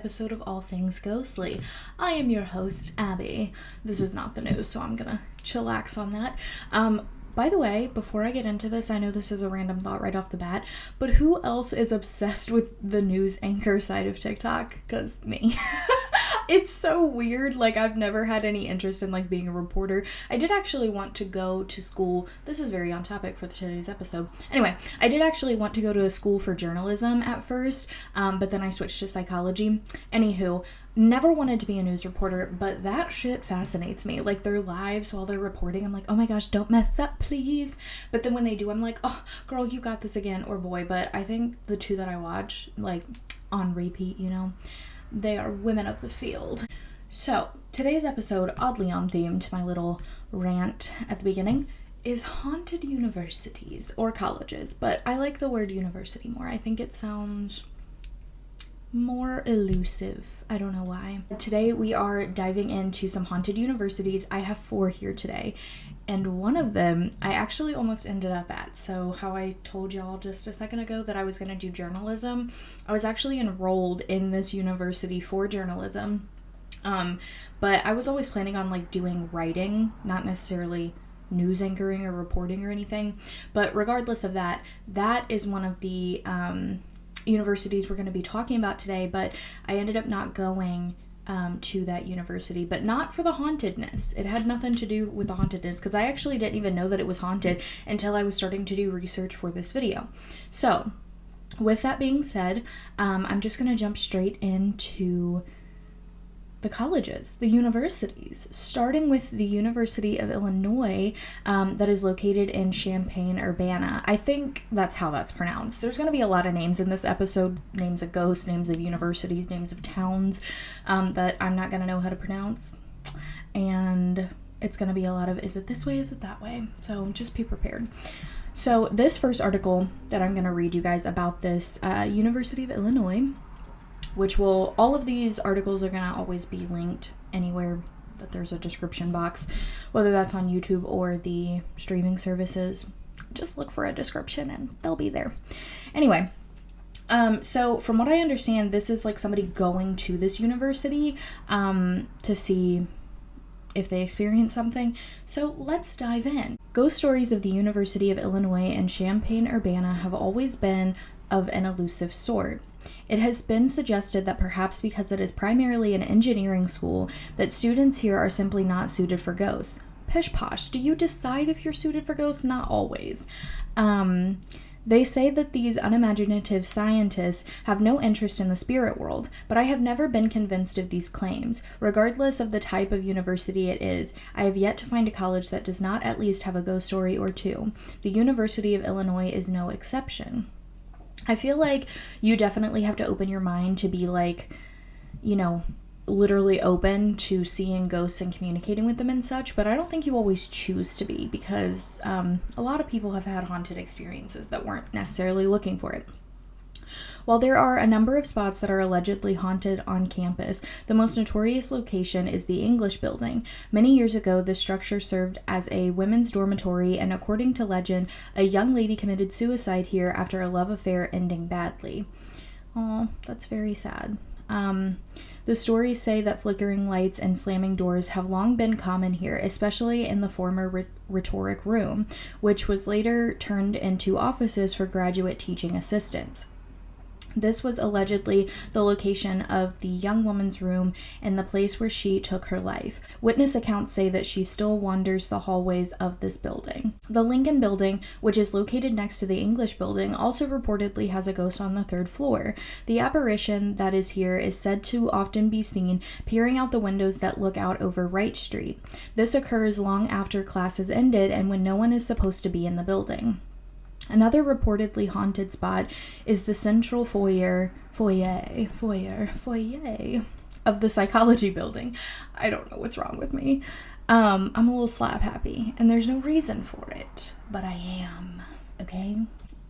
episode of All Things Ghostly. I am your host, Abbie. This is not the news, so I'm gonna chillax on that. By the way, before I get into this, I know this is a random thought right off the bat, but who else is obsessed with the news anchor side of TikTok? Because me. It's so weird. Like, I've never had any interest in, like, being a reporter. I did actually want to go to school. This is very on topic for today's episode. Anyway, I did actually want to go to a school for journalism at first, but then I switched to psychology. Anywho, never wanted to be a news reporter, but that shit fascinates me. Like, their lives while they're reporting, I'm like, oh my gosh, don't mess up, please. But then when they do, I'm like, oh, girl, you got this again, or boy. But I think the two that I watch, like, on repeat, you know, they are women of the field. So, today's episode, oddly on theme to my little rant at the beginning, is haunted universities or colleges. But I like the word university more. I think it sounds more elusive. I don't know why. Today we are diving into some haunted universities. I have 4 here today, and one of them I actually almost ended up at. So how I told y'all just a second ago that I was going to do journalism, I was actually enrolled in this university for journalism, but I was always planning on like doing writing, not necessarily news anchoring or reporting or anything. But regardless of that, that is one of the universities we're going to be talking about today. But I ended up not going to that university, but not for the hauntedness. It had nothing to do with the hauntedness, because I actually didn't even know that it was haunted until I was starting to do research for this video. So with that being said, I'm just going to jump straight into the colleges, the universities, starting with the University of Illinois, that is located in Champaign-Urbana. I think that's how that's pronounced. There's going to be a lot of names in this episode, names of ghosts, names of universities, names of towns, that I'm not going to know how to pronounce. And it's going to be a lot of, is it this way, is it that way? So just be prepared. So this first article that I'm going to read you guys about this University of Illinois, which will, all of these articles are going to always be linked anywhere that there's a description box, whether that's on YouTube or the streaming services. Just look for a description and they'll be there. Anyway, so from what I understand, this is like somebody going to this university to see if they experience something. So let's dive in. Ghost stories of the University of Illinois and Champaign-Urbana have always been of an elusive sort. It has been suggested that perhaps because it is primarily an engineering school, that students here are simply not suited for ghosts. Pish posh. Do you decide if you're suited for ghosts? Not always. They say that these unimaginative scientists have no interest in the spirit world, but I have never been convinced of these claims. Regardless of the type of university it is, I have yet to find a college that does not at least have a ghost story or two. The University of Illinois is no exception. I feel like you definitely have to open your mind to be like, you know, literally open to seeing ghosts and communicating with them and such, but I don't think you always choose to be, because a lot of people have had haunted experiences that weren't necessarily looking for it. While there are a number of spots that are allegedly haunted on campus, the most notorious location is the English building. Many years ago, this structure served as a women's dormitory, and according to legend, a young lady committed suicide here after a love affair ending badly. Oh, that's very sad. The stories say that flickering lights and slamming doors have long been common here, especially in the former rhetoric room, which was later turned into offices for graduate teaching assistants. This was allegedly the location of the young woman's room and the place where she took her life. Witness accounts say that she still wanders the hallways of this building. The Lincoln Building, which is located next to the English Building, also reportedly has a ghost on the 3rd floor. The apparition that is here is said to often be seen peering out the windows that look out over Wright Street. This occurs long after classes ended and when no one is supposed to be in the building. Another reportedly haunted spot is the central foyer of the psychology building. I don't know what's wrong with me. I'm a little slap happy, and there's no reason for it, but I am, okay?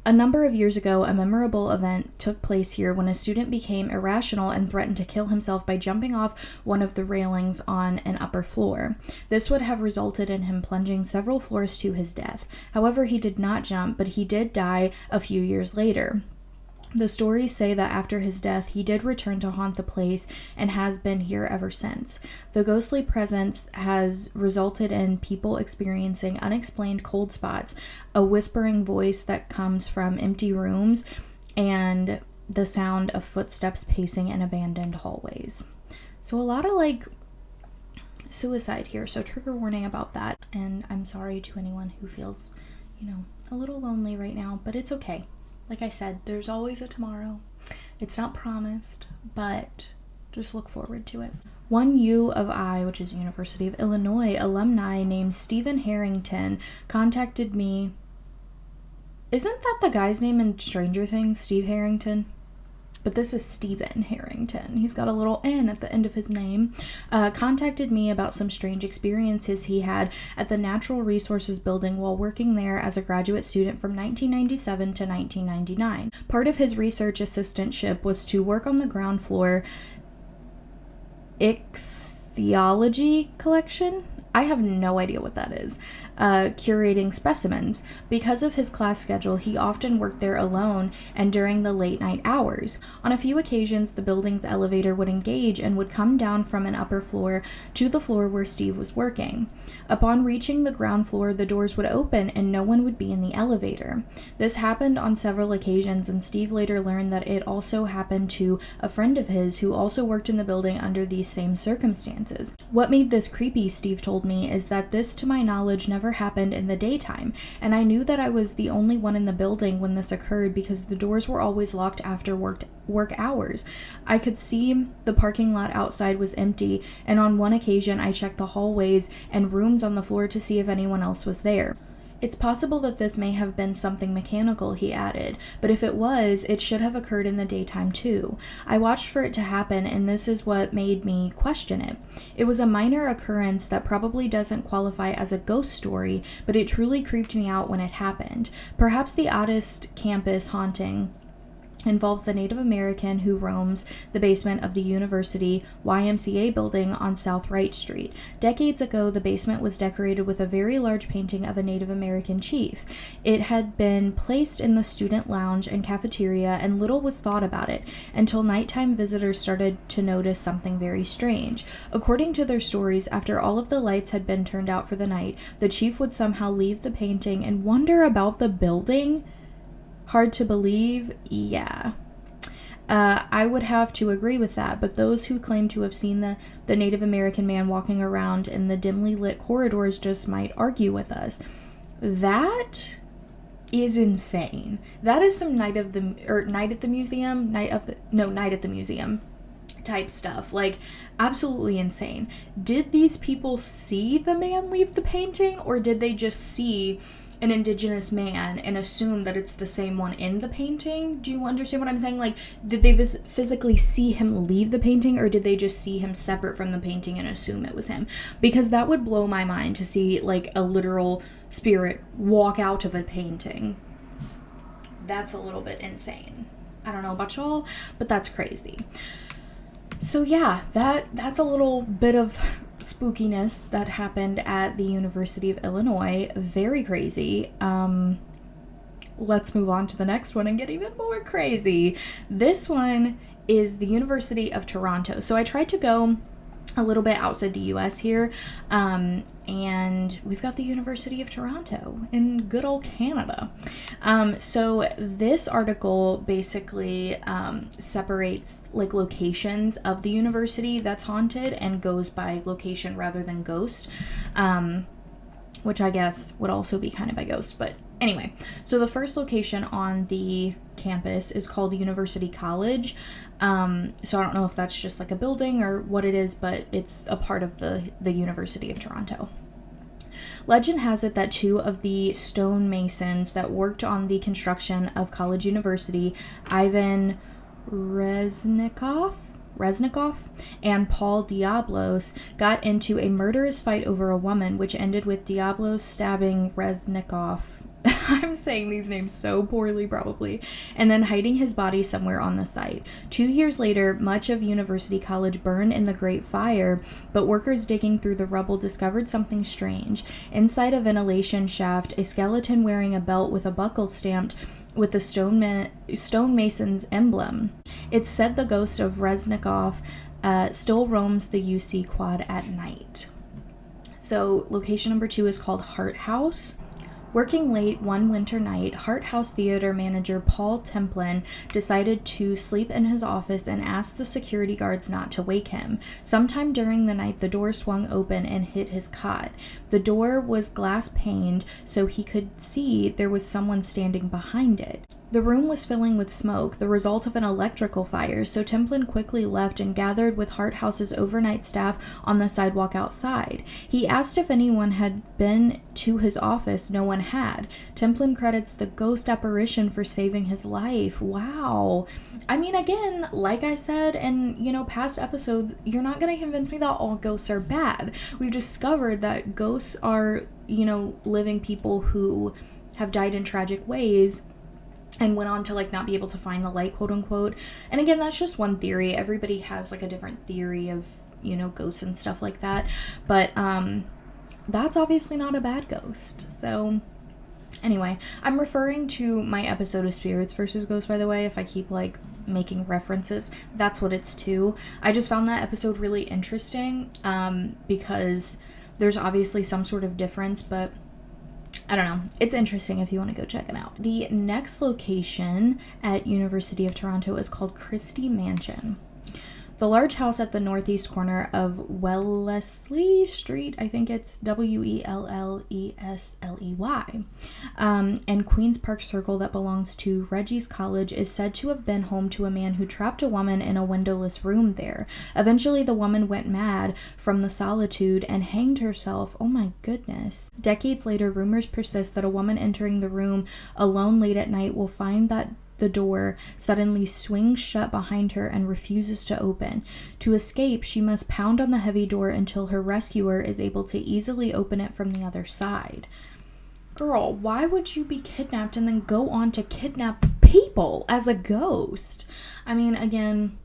A number of years ago, a memorable event took place here when a student became irrational and threatened to kill himself by jumping off one of the railings on an upper floor. This would have resulted in him plunging several floors to his death. However, he did not jump, but he did die a few years later. The stories say that after his death, he did return to haunt the place and has been here ever since. The ghostly presence has resulted in people experiencing unexplained cold spots, a whispering voice that comes from empty rooms, and the sound of footsteps pacing in abandoned hallways. So a lot of suicide here, so trigger warning about that. And I'm sorry to anyone who feels, a little lonely right now, but it's okay. Like I said, there's always a tomorrow. It's not promised, but just look forward to it. One U of I, which is University of Illinois, alumni named Stephen Harrington contacted me. Isn't that the guy's name in Stranger Things, Steve Harrington? But this is Stephen Harrington. He's got a little N at the end of his name. Contacted me about some strange experiences he had at the Natural Resources Building while working there as a graduate student from 1997 to 1999. Part of his research assistantship was to work on the ground floor ichthyology collection. I have no idea what that is. Curating specimens. Because of his class schedule, he often worked there alone and during the late night hours. On a few occasions, the building's elevator would engage and would come down from an upper floor to the floor where Steve was working. Upon reaching the ground floor, the doors would open and no one would be in the elevator. This happened on several occasions, and Steve later learned that it also happened to a friend of his who also worked in the building under these same circumstances. What made this creepy, Steve told me, is that this, to my knowledge, never happened in the daytime, and I knew that I was the only one in the building when this occurred because the doors were always locked after work hours. I could see the parking lot outside was empty, and on one occasion I checked the hallways and rooms on the floor to see if anyone else was there. It's possible that this may have been something mechanical, he added, but if it was, it should have occurred in the daytime too. I watched for it to happen, and this is what made me question it. It was a minor occurrence that probably doesn't qualify as a ghost story, but it truly creeped me out when it happened. Perhaps the oddest campus haunting involves the Native American who roams the basement of the University YMCA building on South Wright Street. Decades ago, the basement was decorated with a very large painting of a Native American chief. It had been placed in the student lounge and cafeteria, and little was thought about it until nighttime visitors started to notice something very strange. According to their stories, after all of the lights had been turned out for the night, the chief would somehow leave the painting and wander about the building. Hard to believe? Yeah. I would have to agree with that, but those who claim to have seen the Native American man walking around in the dimly lit corridors just might argue with us. That is insane. That is some night at the museum type stuff. Like, absolutely insane. Did these people see the man leave the painting, or did they just see an indigenous man and assume that it's the same one in the painting? Do you understand what I'm saying? Like, did they physically see him leave the painting, or did they just see him separate from the painting and assume it was him? Because that would blow my mind to see like a literal spirit walk out of a painting. That's a little bit insane. I don't know about y'all, but that's crazy. So yeah, that's a little bit of spookiness that happened at the University of Illinois. Very crazy. Let's move on to the next one and get even more crazy. This one is the University of Toronto. So I tried to go a little bit outside the US here, and we've got the University of Toronto in good old Canada. So this article basically separates like locations of the university that's haunted and goes by location rather than ghost, which I guess would also be kind of by ghost. But anyway, so the first location on the campus is called University College. So I don't know if that's just like a building or what it is, but it's a part of the University of Toronto. Legend has it that two of the stonemasons that worked on the construction of College University, Ivan Resnikoff and Paul Diablos, got into a murderous fight over a woman, which ended with Diablos stabbing Resnikoff. I'm saying these names so poorly probably, and then hiding his body somewhere on the site. 2 years later, much of University College burned in the Great Fire, but workers digging through the rubble discovered something strange. Inside a ventilation shaft, a skeleton wearing a belt with a buckle stamped with the stonemason's emblem. It's said the ghost of Reznikov still roams the UC quad at night. So location number 2 is called Hart House. Working late one winter night, Hart House theater manager Paul Templin decided to sleep in his office and asked the security guards not to wake him. Sometime during the night, the door swung open and hit his cot. The door was glass paned, so he could see there was someone standing behind it. The room was filling with smoke, the result of an electrical fire, so Templin quickly left and gathered with Hart House's overnight staff on the sidewalk outside. He asked if anyone had been to his office. No one had. Templin credits the ghost apparition for saving his life. Wow. I mean, again, like I said in, past episodes, you're not going to convince me that all ghosts are bad. We've discovered that ghosts are, living people who have died in tragic ways and went on to not be able to find the light, quote unquote. And again, that's just one theory. Everybody has a different theory of, ghosts and stuff like that. But that's obviously not a bad ghost. So anyway, I'm referring to my episode of Spirits versus Ghosts, by the way, if I keep making references. That's what it's to. I just found that episode really interesting because there's obviously some sort of difference, but I don't know. It's interesting if you want to go check it out. The next location at University of Toronto is called Christie Mansion. The large house at the northeast corner of Wellesley Street, I think it's Wellesley, and Queen's Park Circle that belongs to Reggie's College is said to have been home to a man who trapped a woman in a windowless room there. Eventually, the woman went mad from the solitude and hanged herself. Oh my goodness. Decades later, rumors persist that a woman entering the room alone late at night will find that the door suddenly swings shut behind her and refuses to open. To escape, she must pound on the heavy door until her rescuer is able to easily open it from the other side. Girl, why would you be kidnapped and then go on to kidnap people as a ghost? I mean, again,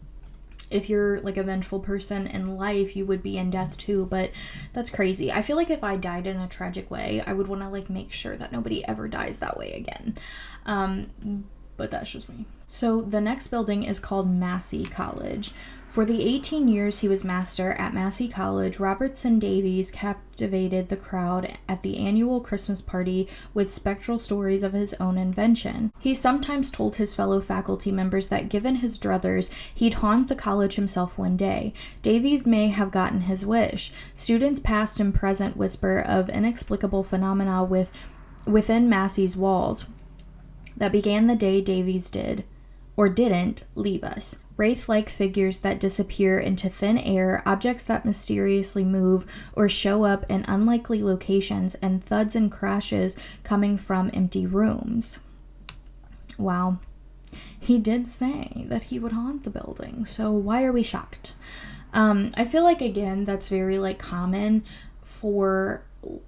if you're a vengeful person in life, you would be in death too, but that's crazy. I feel like if I died in a tragic way, I would want to make sure that nobody ever dies that way again. But that's just me. So the next building is called Massey College. For the 18 years he was master at Massey College, Robertson Davies captivated the crowd at the annual Christmas party with spectral stories of his own invention. He sometimes told his fellow faculty members that given his druthers, he'd haunt the college himself one day. Davies may have gotten his wish. Students past and present whisper of inexplicable phenomena within Massey's walls that began the day Davies did, or didn't, leave us. Wraith-like figures that disappear into thin air, objects that mysteriously move or show up in unlikely locations, and thuds and crashes coming from empty rooms. Wow. He did say that he would haunt the building, so why are we shocked? I feel again, that's very common for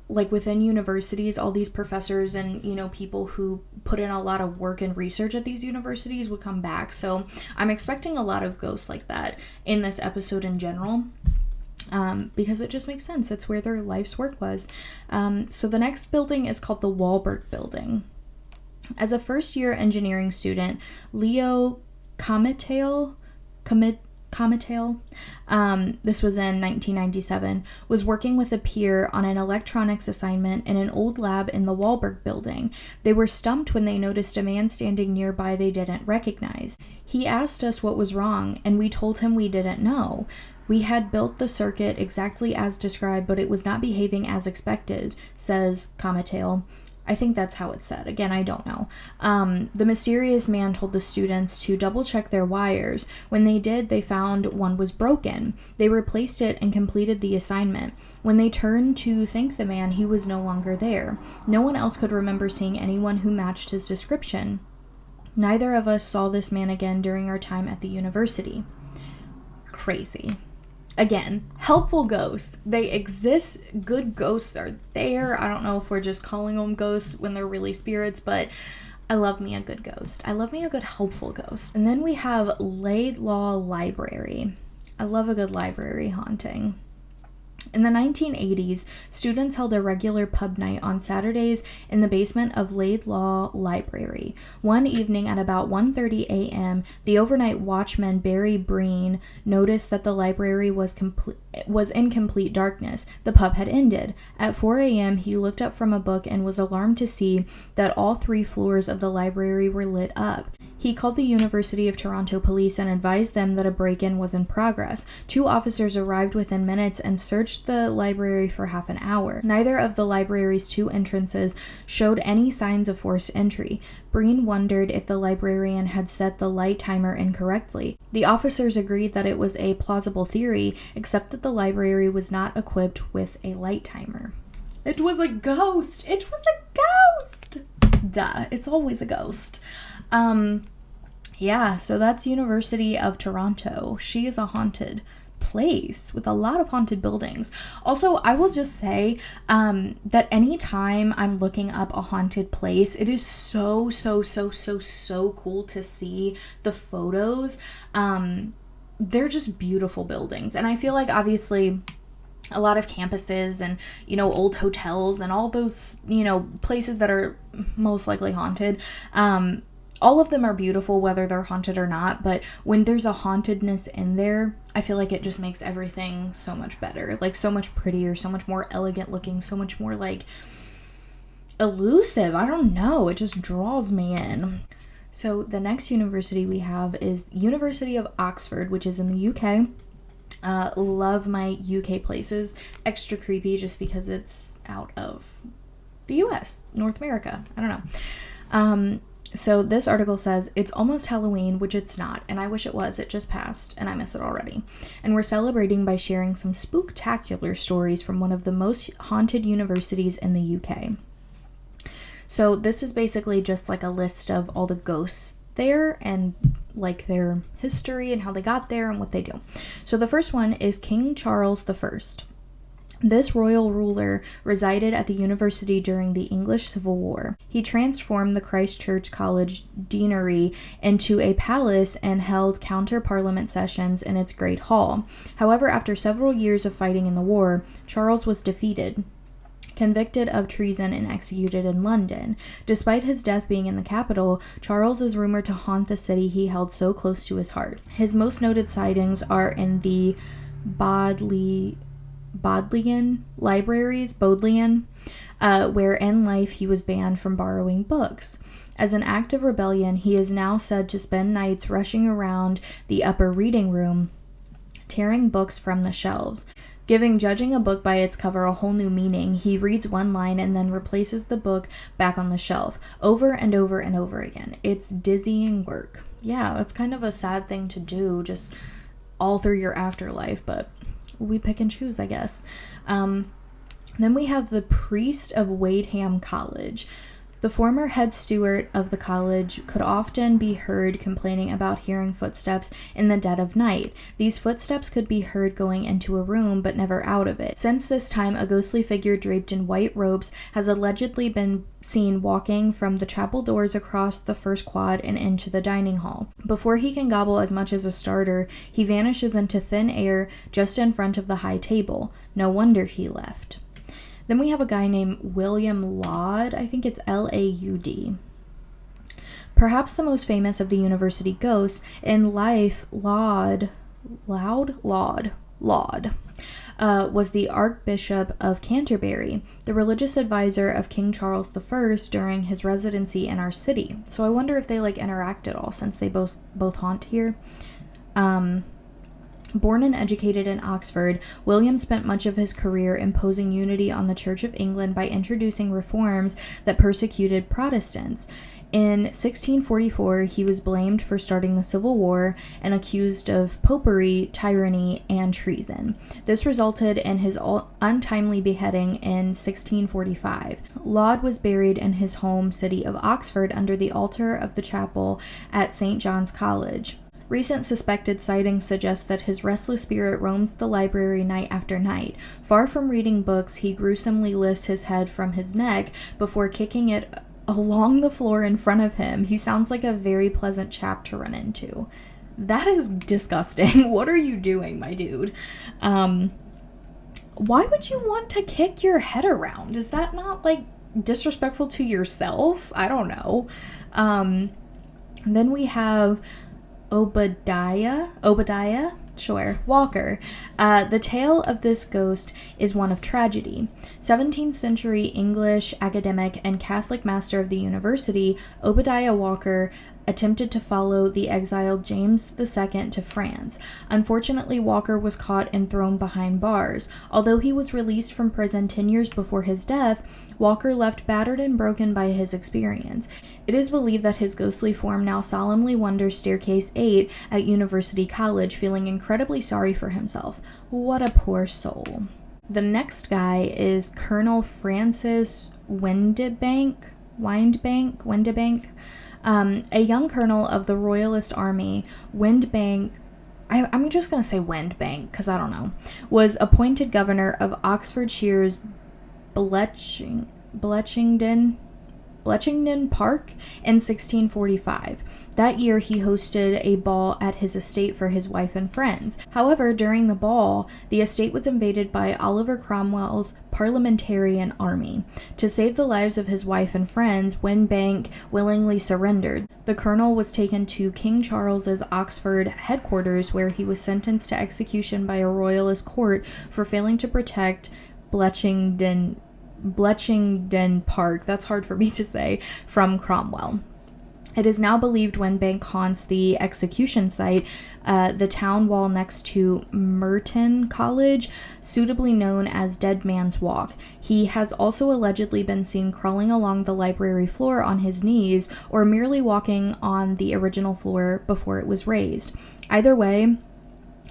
within universities. All these professors and people who put in a lot of work and research at these universities would come back, so I'm expecting a lot of ghosts like that in this episode in general, because it just makes sense. It's where their life's work was. So the next building is called the Wahlberg Building. As a first-year engineering student, Leo Cometale, this was in 1997, was working with a peer on an electronics assignment in an old lab in the Wahlberg Building. They were stumped when they noticed a man standing nearby they didn't recognize. He asked us what was wrong, and we told him we didn't know. We had built the circuit exactly as described, but it was not behaving as expected, says Cometale. I think that's how it's said. Again, I don't know. The mysterious man told the students to double check their wires. When they did, they found one was broken. They replaced it and completed the assignment. When they turned to thank the man, he was no longer there. No one else could remember seeing anyone who matched his description. Neither of us saw this man again during our time at the university. Crazy. Again, helpful ghosts. They exist. Good ghosts are there. I don't know if we're just calling them ghosts when they're really spirits, but I love me a good ghost. I love me a good helpful ghost. And then we have Laidlaw Library. I love a good library haunting. In the 1980s, students held a regular pub night on Saturdays in the basement of Laidlaw Library. One evening at about 1:30 a.m., the overnight watchman Barry Breen noticed that the library was in complete darkness. The pub had ended. At 4 a.m., he looked up from a book and was alarmed to see that all 3 floors of the library were lit up. He called the University of Toronto police and advised them that a break-in was in progress. 2 officers arrived within minutes and searched the library for half an hour. Neither of the library's 2 entrances showed any signs of forced entry. Breen wondered if the librarian had set the light timer incorrectly. The officers agreed that it was a plausible theory, except that the library was not equipped with a light timer. It was a ghost! It was a ghost! Duh, it's always a ghost. Yeah, so that's University of Toronto. She is a haunted place with a lot of haunted buildings. Also, I will just say that anytime I'm looking up a haunted place, it is so cool to see the photos. They're just beautiful buildings. And I feel like obviously a lot of campuses and, old hotels and all those, places that are most likely haunted, all of them are beautiful, whether they're haunted or not, but when there's a hauntedness in there, I feel like it just makes everything so much better, like so much prettier, so much more elegant looking, so much more like elusive. I don't know, it just draws me in. So the next university we have is University of Oxford, which is in the UK. Love my UK places. Extra creepy just because it's out of the US, North America. I don't know. So this article says, it's almost Halloween, which it's not, and I wish it was. It just passed, and I miss it already. And we're celebrating by sharing some spooktacular stories from one of the most haunted universities in the UK. So this is basically just like a list of all the ghosts there and like their history and how they got there and what they do. So the first one is King Charles I. This royal ruler resided at the university during the English Civil War. He transformed the Christ Church College deanery into a palace and held counter-parliament sessions in its Great Hall. However, after several years of fighting in the war, Charles was defeated, convicted of treason, and executed in London. Despite his death being in the capital, Charles is rumored to haunt the city he held so close to his heart. His most noted sightings are in the Bodleian libraries, where in life he was banned from borrowing books. As an act of rebellion, he is now said to spend nights rushing around the upper reading room, tearing books from the shelves. Giving judging a book by its cover a whole new meaning, he reads one line and then replaces the book back on the shelf, over and over and over again. It's dizzying work. Yeah, that's kind of a sad thing to do, just all through your afterlife, but we pick and choose, I guess. Then we have the priest of Wadeham College. The former head steward of the college could often be heard complaining about hearing footsteps in the dead of night. These footsteps could be heard going into a room, but never out of it. Since this time, a ghostly figure draped in white robes has allegedly been seen walking from the chapel doors across the first quad and into the dining hall. Before he can gobble as much as a starter, he vanishes into thin air just in front of the high table. No wonder he left. Then we have a guy named William Laud. I think it's Laud. Perhaps the most famous of the university ghosts. In life, Laud was the Archbishop of Canterbury, the religious advisor of King Charles I during his residency in our city. So I wonder if they interact at all, since they both haunt here. Born and educated in Oxford, William spent much of his career imposing unity on the Church of England by introducing reforms that persecuted Protestants. In 1644, he was blamed for starting the Civil War and accused of popery, tyranny, and treason. This resulted in his untimely beheading in 1645. Laud was buried in his home city of Oxford under the altar of the chapel at St. John's College. Recent suspected sightings suggest that his restless spirit roams the library night after night. Far from reading books, he gruesomely lifts his head from his neck before kicking it along the floor in front of him. He sounds like a very pleasant chap to run into. That is disgusting. What are you doing, my dude? why would you want to kick your head around? Is that not, like, disrespectful to yourself? I don't know. Then we have Obadiah Walker. The tale of this ghost is one of tragedy. 17th century English academic and Catholic master of the university, Obadiah Walker attempted to follow the exiled James II to France. Unfortunately, Walker was caught and thrown behind bars. Although he was released from prison 10 years before his death, Walker left battered and broken by his experience. It is believed that his ghostly form now solemnly wanders staircase 8 at University College, feeling incredibly sorry for himself. What a poor soul. The next guy is Colonel Francis Windbank, a young colonel of the Royalist Army. Windbank, I'm just going to say Windbank because I don't know, was appointed governor of Oxfordshire's Bletchington Park in 1645. That year, he hosted a ball at his estate for his wife and friends. However, during the ball, the estate was invaded by Oliver Cromwell's parliamentarian army. To save the lives of his wife and friends, Windbank willingly surrendered. The colonel was taken to King Charles's Oxford headquarters, where he was sentenced to execution by a royalist court for failing to protect Bletchington Park, that's hard for me to say, from Cromwell. It is now believed Windbank haunts the execution site, the town wall next to Merton College, suitably known as Dead Man's Walk. He has also allegedly been seen crawling along the library floor on his knees, or merely walking on the original floor before it was raised. Either way,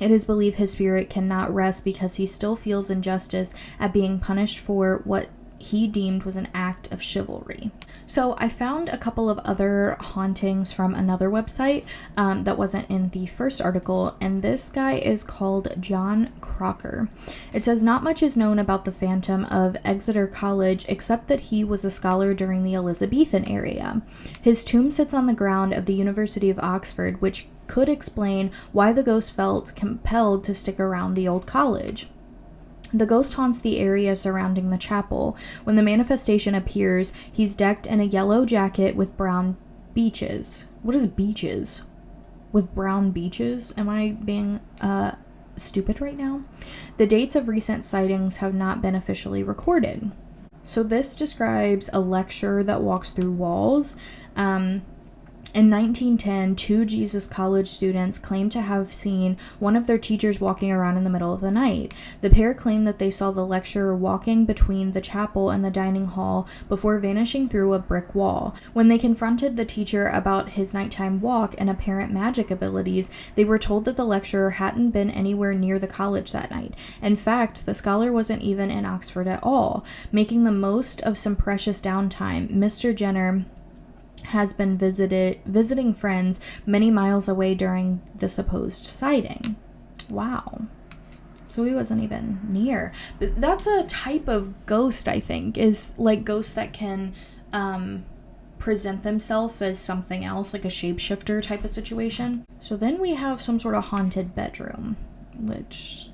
it is believed his spirit cannot rest because he still feels injustice at being punished for what he deemed was an act of chivalry. So I found a couple of other hauntings from another website that wasn't in the first article, and this guy is called John Crocker. It says not much is known about the phantom of Exeter College except that he was a scholar during the Elizabethan era. His tomb sits on the ground of the University of Oxford, which could explain why the ghost felt compelled to stick around the old college. The ghost haunts the area surrounding the chapel. When the manifestation appears, he's decked in a yellow jacket with brown beaches. What is beaches? With brown beaches? Am I being stupid right now? The dates of recent sightings have not been officially recorded. So this describes a lecturer that walks through walls. In 1910, 2 Jesus College students claimed to have seen one of their teachers walking around in the middle of the night. The pair claimed that they saw the lecturer walking between the chapel and the dining hall before vanishing through a brick wall. When they confronted the teacher about his nighttime walk and apparent magic abilities, they were told that the lecturer hadn't been anywhere near the college that night. In fact, the scholar wasn't even in Oxford at all. Making the most of some precious downtime, Mr. Jenner has been visiting friends many miles away during the supposed sighting. Wow. So he wasn't even near. But that's a type of ghost, I think, is like ghosts that can present themselves as something else, like a shapeshifter type of situation. So then we have some sort of haunted bedroom, which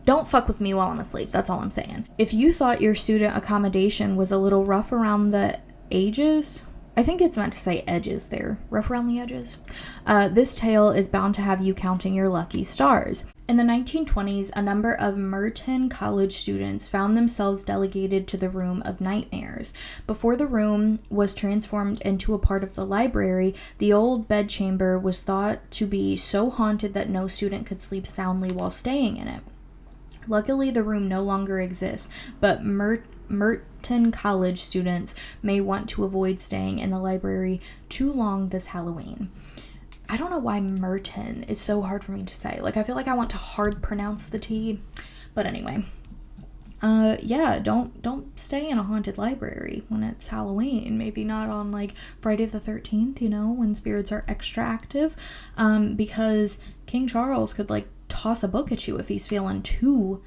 don't fuck with me while I'm asleep. That's all I'm saying. If you thought your student accommodation was a little rough around the edges, I think it's meant to say edges there. Rough around the edges. This tale is bound to have you counting your lucky stars. In the 1920s, a number of Merton College students found themselves delegated to the Room of Nightmares. Before the room was transformed into a part of the library, the old bedchamber was thought to be so haunted that no student could sleep soundly while staying in it. Luckily, the room no longer exists, but Merton College students may want to avoid staying in the library too long this Halloween. I don't know why Merton is so hard for me to say. Like, I feel like I want to hard pronounce the T. But anyway. Yeah, don't stay in a haunted library when it's Halloween. Maybe not on, like, Friday the 13th, you know, when spirits are extra active. Because King Charles could, like, toss a book at you if he's feeling too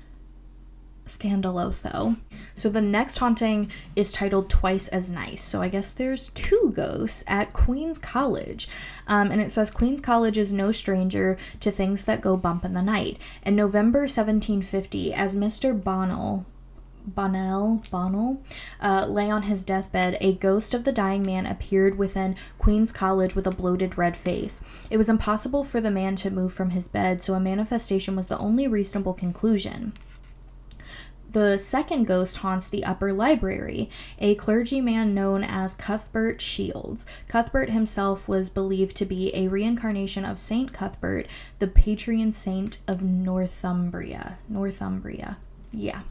Scandaloso. So the next haunting is titled Twice as Nice. So I guess there's two ghosts at Queens College. And it says Queens College is no stranger to things that go bump in the night. In November 1750, as Mr. Bonnell lay on his deathbed, a ghost of the dying man appeared within Queen's College with a bloated red face. It was impossible for the man to move from his bed, so a manifestation was the only reasonable conclusion. The second ghost haunts the upper library, a clergyman known as Cuthbert Shields. Cuthbert himself was believed to be a reincarnation of Saint Cuthbert, the patron saint of Northumbria. Yeah.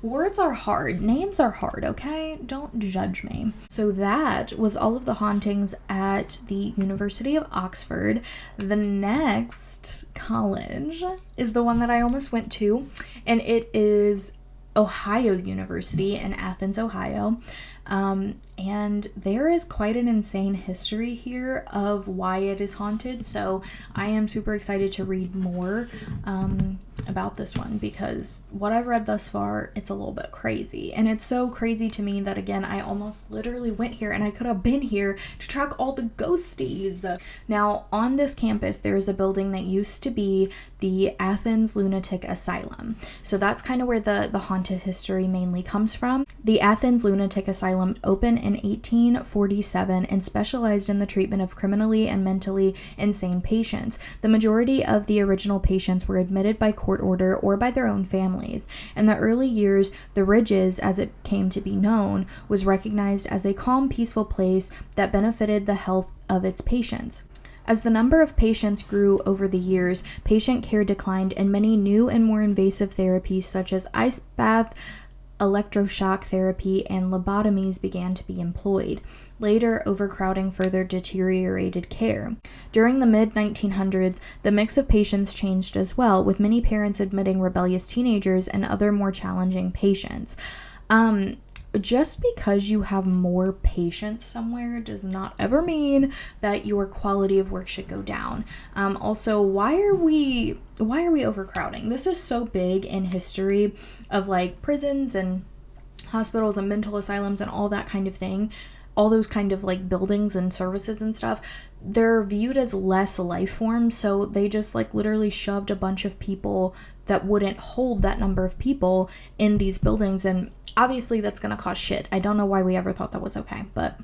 Words are hard. Names are hard, okay? Don't judge me. So that was all of the hauntings at the University of Oxford. The next college is the one that I almost went to, and it is Ohio University in Athens, Ohio. And there is quite an insane history here of why it is haunted. So I am super excited to read more about this one, because what I've read thus far, it's a little bit crazy. And it's so crazy to me that, again, I almost literally went here, and I could have been here to track all the ghosties. Now, on this campus, there is a building that used to be the Athens Lunatic Asylum. So that's kind of where the haunted history mainly comes from. The Athens Lunatic Asylum opened in 1847 and specialized in the treatment of criminally and mentally insane patients. The majority of the original patients were admitted by court order or by their own families. In the early years, the Ridges, as it came to be known, was recognized as a calm, peaceful place that benefited the health of its patients. As the number of patients grew over the years, patient care declined, and many new and more invasive therapies such as ice bath, electroshock therapy, and lobotomies began to be employed. Later, overcrowding further deteriorated care. During the mid-1900s, the mix of patients changed as well, with many parents admitting rebellious teenagers and other more challenging patients. Just because you have more patients somewhere does not ever mean that your quality of work should go down. Also, why are we overcrowding? This is so big in history of like prisons and hospitals and mental asylums and all that kind of thing. All those kind of like buildings and services and stuff, they're viewed as less life forms, so they just like literally shoved a bunch of people that wouldn't hold that number of people in these buildings, and obviously that's gonna cost shit. I don't know why we ever thought that was okay, but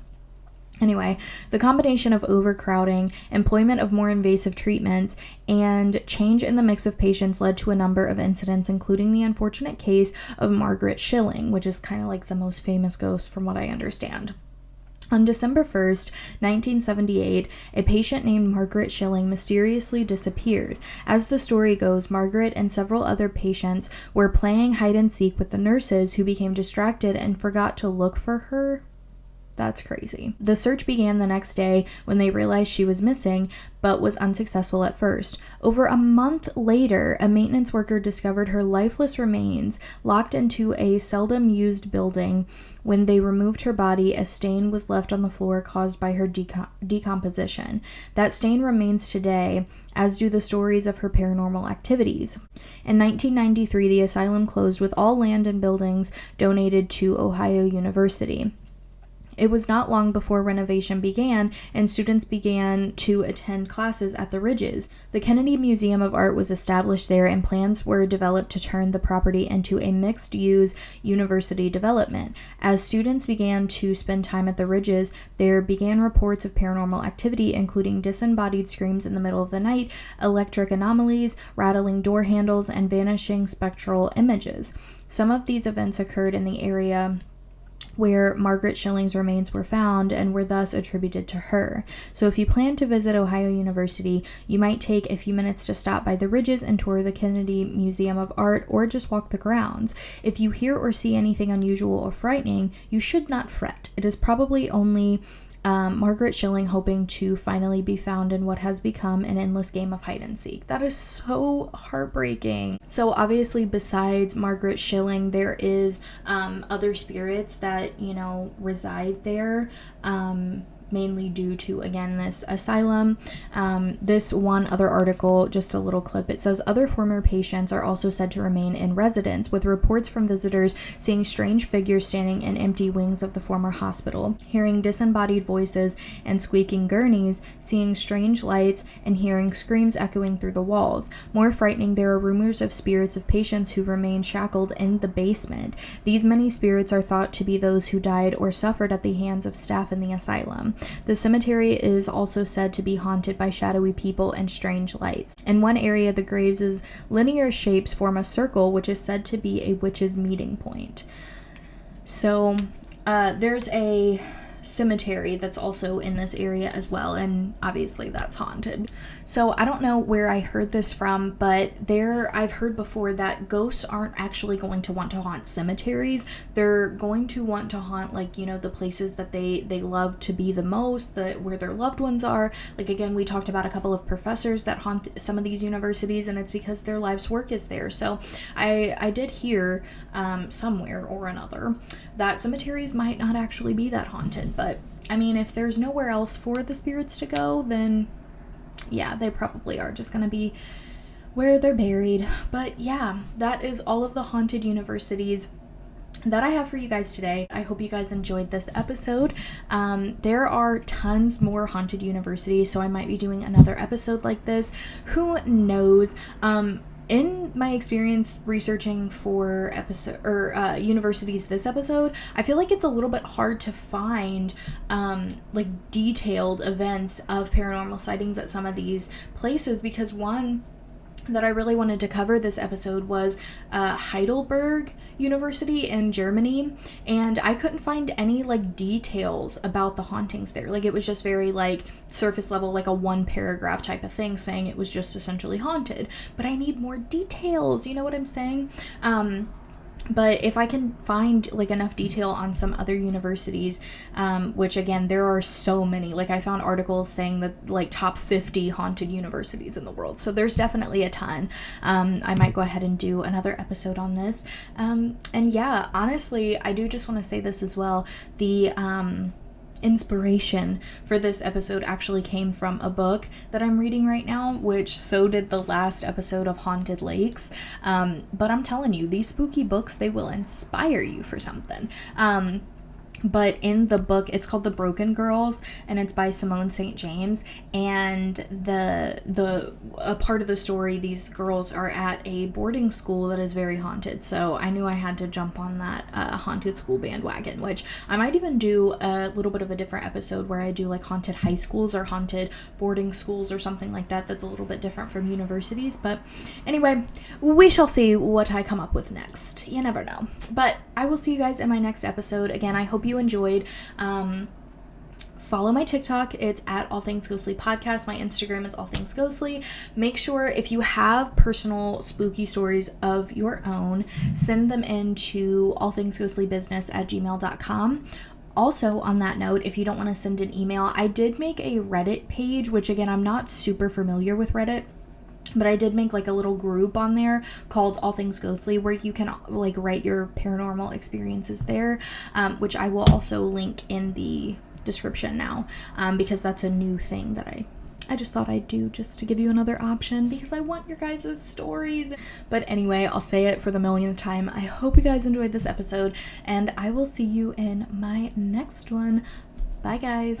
anyway, the combination of overcrowding, employment of more invasive treatments, and change in the mix of patients led to a number of incidents, including the unfortunate case of Margaret Schilling, which is kind of like the most famous ghost from what I understand. On December 1st, 1978, a patient named Margaret Schilling mysteriously disappeared. As the story goes, Margaret and several other patients were playing hide and seek with the nurses, who became distracted and forgot to look for her. That's crazy. The search began the next day when they realized she was missing, but was unsuccessful at first. Over a month later, a maintenance worker discovered her lifeless remains locked into a seldom used building. When they removed her body, a stain was left on the floor caused by her decomposition. That stain remains today, as do the stories of her paranormal activities. In 1993, the asylum closed, with all land and buildings donated to Ohio University. It was not long before renovation began and students began to attend classes at the Ridges. The Kennedy Museum of Art was established there, and plans were developed to turn the property into a mixed-use university development. As students began to spend time at the Ridges, there began reports of paranormal activity, including disembodied screams in the middle of the night, electric anomalies, rattling door handles, and vanishing spectral images. Some of these events occurred in the area where Margaret Schilling's remains were found and were thus attributed to her. So if you plan to visit Ohio University, you might take a few minutes to stop by the Ridges and tour the Kennedy Museum of Art, or just walk the grounds. If you hear or see anything unusual or frightening, you should not fret. It is probably only Margaret Schilling hoping to finally be found in what has become an endless game of hide and seek. That is so heartbreaking. So obviously, besides Margaret Schilling, there is other spirits that, reside there. mainly due to, again, this asylum. This one other article, just a little clip, it says other former patients are also said to remain in residence, with reports from visitors seeing strange figures standing in empty wings of the former hospital, hearing disembodied voices and squeaking gurneys, seeing strange lights, and hearing screams echoing through the walls. More frightening, there are rumors of spirits of patients who remain shackled in the basement. These many spirits are thought to be those who died or suffered at the hands of staff in the asylum. The cemetery is also said to be haunted by shadowy people and strange lights. In one area, the graves' linear shapes form a circle, which is said to be a witch's meeting point. So, there's a cemetery that's also in this area as well, and obviously that's haunted. So I don't know where I heard this from, but I've heard before that ghosts aren't actually going to want to haunt cemeteries. They're going to want to haunt, like, you know, the places that they love to be the most, where their loved ones are. Like, again, we talked about a couple of professors that haunt some of these universities, and it's because their life's work is there. So I did hear somewhere or another that cemeteries might not actually be that haunted. But, I mean, if there's nowhere else for the spirits to go, then, yeah, they probably are just going to be where they're buried. But, yeah, that is all of the haunted universities that I have for you guys today. I hope you guys enjoyed this episode. There are tons more haunted universities, so I might be doing another episode like this. Who knows? In my experience researching for universities this episode, I feel like it's a little bit hard to find like detailed events of paranormal sightings at some of these places, because one that I really wanted to cover this episode was Heidelberg University in Germany, and I couldn't find any like details about the hauntings there. Like, it was just very like surface level, like a one paragraph type of thing saying it was just essentially haunted, but I need more details, you know what I'm saying? But if I can find like enough detail on some other universities, which again, there are so many, like I found articles saying that like top 50 haunted universities in the world. So there's definitely a ton. I might go ahead and do another episode on this. And yeah, honestly, I do just want to say this as well. The, inspiration for this episode actually came from a book that I'm reading right now, which so did the last episode of Haunted Lakes. But I'm telling you, these spooky books, they will inspire you for something. But in the book, it's called The Broken Girls, and it's by Simone St. James. And a part of the story, these girls are at a boarding school that is very haunted. So I knew I had to jump on that haunted school bandwagon, which I might even do a little bit of a different episode where I do like haunted high schools or haunted boarding schools or something like that. That's a little bit different from universities. But anyway, we shall see what I come up with next. You never know. But I will see you guys in my next episode. Again, I hope you enjoyed. Follow my TikTok. It's at All Things Ghostly Podcast. My Instagram is All Things Ghostly. Make sure if you have personal spooky stories of your own, send them in to allthingsghostlybusiness@gmail.com. Also, on that note, if you don't want to send an email, I did make a Reddit page, which again, I'm not super familiar with Reddit, but I did make like a little group on there called All Things Ghostly, where you can like write your paranormal experiences there, which I will also link in the description now, because that's a new thing that I just thought I'd do, just to give you another option, because I want your guys' stories. But anyway, I'll say it for the millionth time. I hope you guys enjoyed this episode, and I will see you in my next one. Bye, guys.